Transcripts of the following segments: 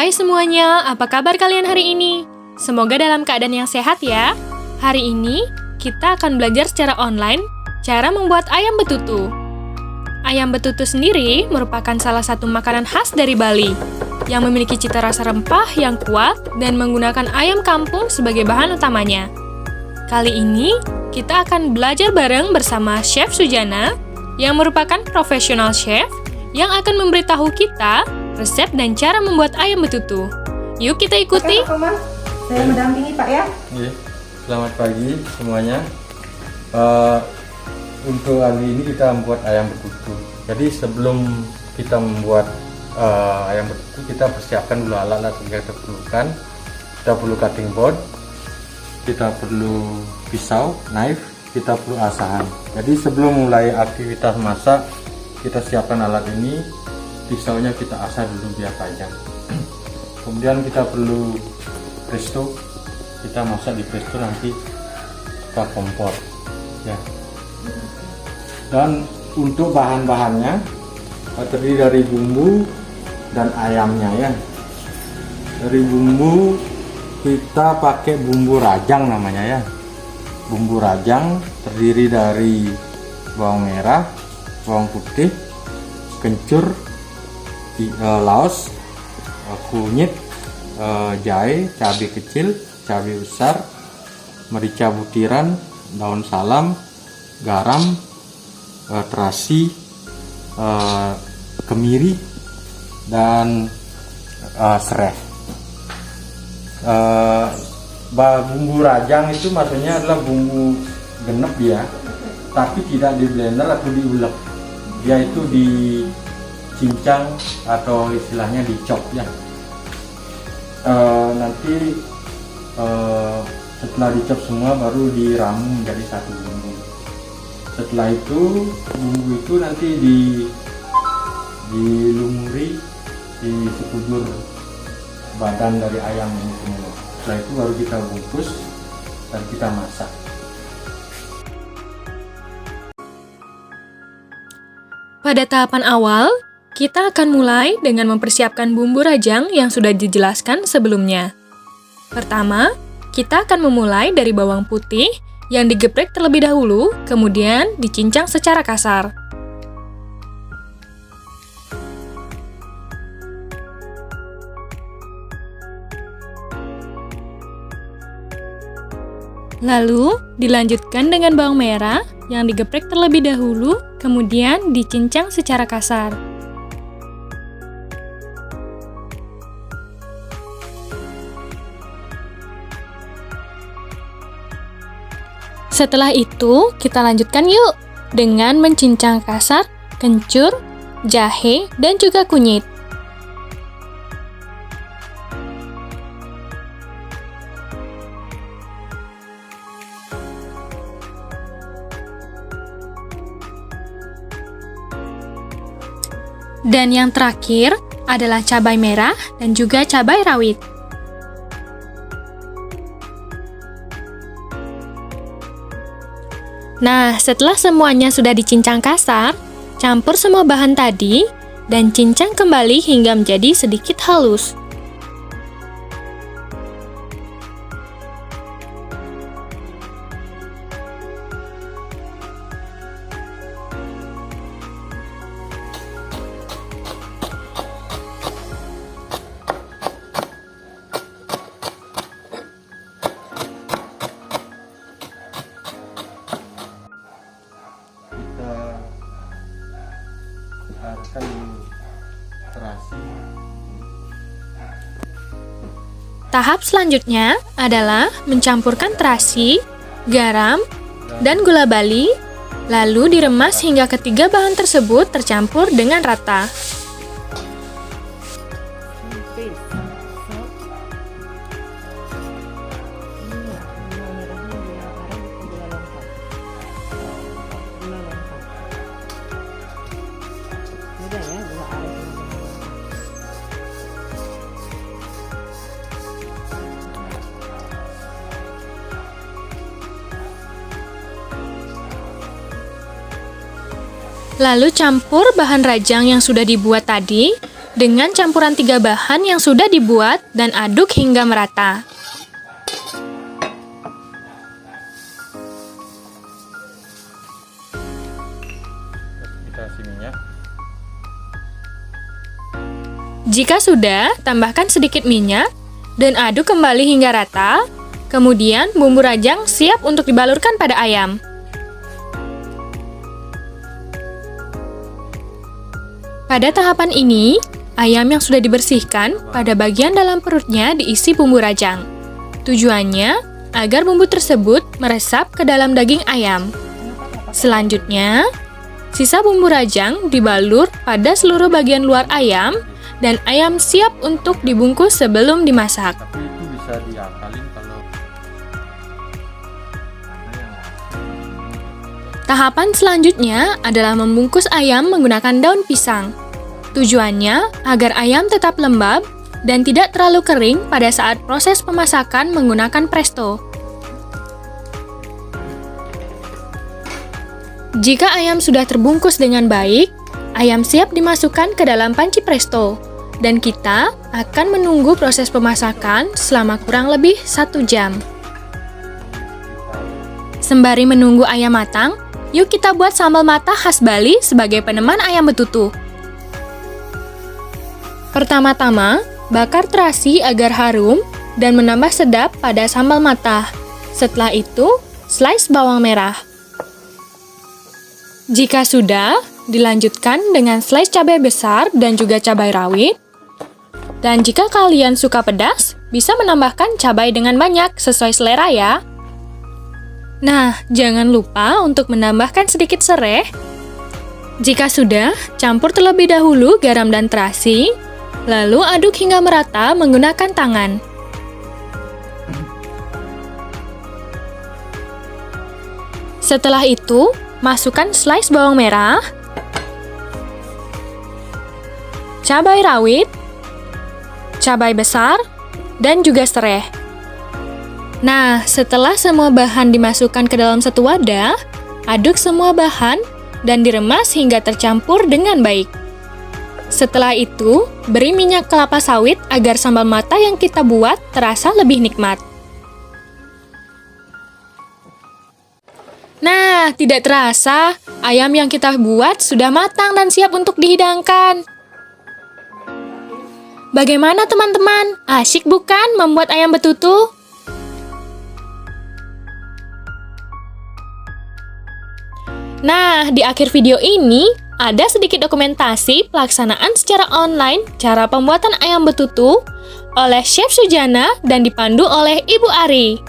Hai semuanya, apa kabar kalian hari ini? Semoga dalam keadaan yang sehat ya. Hari ini, kita akan belajar secara online cara membuat ayam betutu. Ayam betutu sendiri merupakan salah satu makanan khas dari Bali yang memiliki cita rasa rempah yang kuat dan menggunakan ayam kampung sebagai bahan utamanya. Kali ini, kita akan belajar bareng bersama Chef Sujana yang merupakan profesional chef yang akan memberitahu kita resep dan cara membuat ayam betutu. Yuk kita ikuti. Oke, Pak Komar, saya mendampingi Pak ya. Iya, selamat pagi semuanya. Untuk hari ini kita membuat ayam betutu. Jadi sebelum kita membuat ayam betutu, kita persiapkan dulu alat-alat yang kita perlukan. Kita perlu cutting board, kita perlu pisau, knife, kita perlu asahan. Jadi sebelum mulai aktivitas masak, kita siapkan alat ini. Pisaunya kita asah dulu biar panjang. Kemudian kita perlu presto. Kita masak di presto nanti kita kompor ya. Dan untuk bahan-bahannya terdiri dari bumbu dan ayamnya ya. Dari bumbu kita pakai bumbu rajang namanya ya. Bumbu rajang terdiri dari bawang merah, bawang putih, kencur, laos, kunyit, jahe, cabai kecil, cabai besar, merica butiran, daun salam, garam, terasi, kemiri, dan serai. Bumbu rajang itu maksudnya adalah bumbu genep ya, tapi tidak di blender atau diulek. Dia itu dicincang atau istilahnya dicop ya. Nanti setelah dicop semua baru diramu menjadi satu bumbu. Setelah itu bumbu itu nanti dilumuri di sekujur badan dari ayam ini semua. Setelah itu baru kita bungkus dan kita masak. Pada tahapan awal, kita akan mulai dengan mempersiapkan bumbu rajang yang sudah dijelaskan sebelumnya. Pertama, kita akan memulai dari bawang putih yang digeprek terlebih dahulu, kemudian dicincang secara kasar. Lalu, dilanjutkan dengan bawang merah yang digeprek terlebih dahulu, kemudian dicincang secara kasar. Setelah itu, kita lanjutkan yuk dengan mencincang kasar, kencur, jahe, dan juga kunyit. Dan yang terakhir adalah cabai merah dan juga cabai rawit. Nah, setelah semuanya sudah dicincang kasar, campur semua bahan tadi dan cincang kembali hingga menjadi sedikit halus. Tahap selanjutnya adalah mencampurkan terasi, garam, dan gula bali, lalu diremas hingga ketiga bahan tersebut tercampur dengan rata. Lalu campur bahan rajang yang sudah dibuat tadi dengan campuran 3 bahan yang sudah dibuat dan aduk hingga merata. Kita kasih minyak. Jika sudah, tambahkan sedikit minyak dan aduk kembali hingga rata. Kemudian bumbu rajang siap untuk dibalurkan pada ayam. Pada tahapan ini, ayam yang sudah dibersihkan pada bagian dalam perutnya diisi bumbu rajang. Tujuannya agar bumbu tersebut meresap ke dalam daging ayam. Selanjutnya, sisa bumbu rajang dibalur pada seluruh bagian luar ayam dan ayam siap untuk dibungkus sebelum dimasak. Tapi itu bisa diakalin kalau Tahapan selanjutnya adalah membungkus ayam menggunakan daun pisang. Tujuannya agar ayam tetap lembab dan tidak terlalu kering pada saat proses pemasakan menggunakan presto. Jika ayam sudah terbungkus dengan baik, ayam siap dimasukkan ke dalam panci presto, dan kita akan menunggu proses pemasakan selama kurang lebih 1 jam. Sembari menunggu ayam matang, yuk kita buat sambal mata khas Bali sebagai peneman ayam betutu. Pertama-tama, bakar terasi agar harum dan menambah sedap pada sambal mata. Setelah itu, slice bawang merah. Jika sudah, dilanjutkan dengan slice cabai besar dan juga cabai rawit. Dan jika kalian suka pedas, bisa menambahkan cabai dengan banyak sesuai selera ya. Nah, jangan lupa untuk menambahkan sedikit sereh. Jika sudah, campur terlebih dahulu garam dan terasi, lalu aduk hingga merata menggunakan tangan. Setelah itu, masukkan slice bawang merah, cabai rawit, cabai besar, dan juga sereh. Nah, setelah semua bahan dimasukkan ke dalam satu wadah, aduk semua bahan dan diremas hingga tercampur dengan baik. Setelah itu, beri minyak kelapa sawit agar sambal mata yang kita buat terasa lebih nikmat. Nah, tidak terasa, ayam yang kita buat sudah matang dan siap untuk dihidangkan. Bagaimana teman-teman? Asyik bukan membuat ayam betutu? Nah, di akhir video ini ada sedikit dokumentasi pelaksanaan secara online cara pembuatan ayam betutu oleh Chef Sujana dan dipandu oleh Ibu Ari.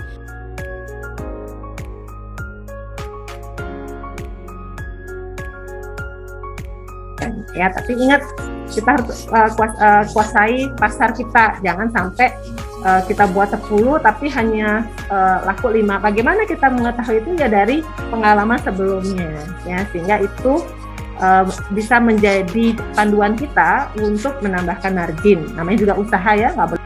Ya, tapi ingat kita harus kuasai pasar kita. Jangan sampai kita buat 10 tapi hanya laku 5. Bagaimana kita mengetahui itu ya dari pengalaman sebelumnya ya, sehingga itu bisa menjadi panduan kita untuk menambahkan margin. Namanya juga usaha ya, nggak boleh.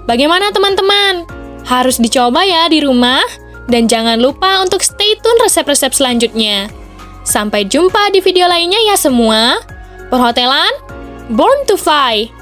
Bagaimana teman-teman? Harus dicoba ya di rumah, dan jangan lupa untuk stay tune resep-resep selanjutnya. Sampai jumpa di video lainnya ya semua. Perhotelan, Born to Fly!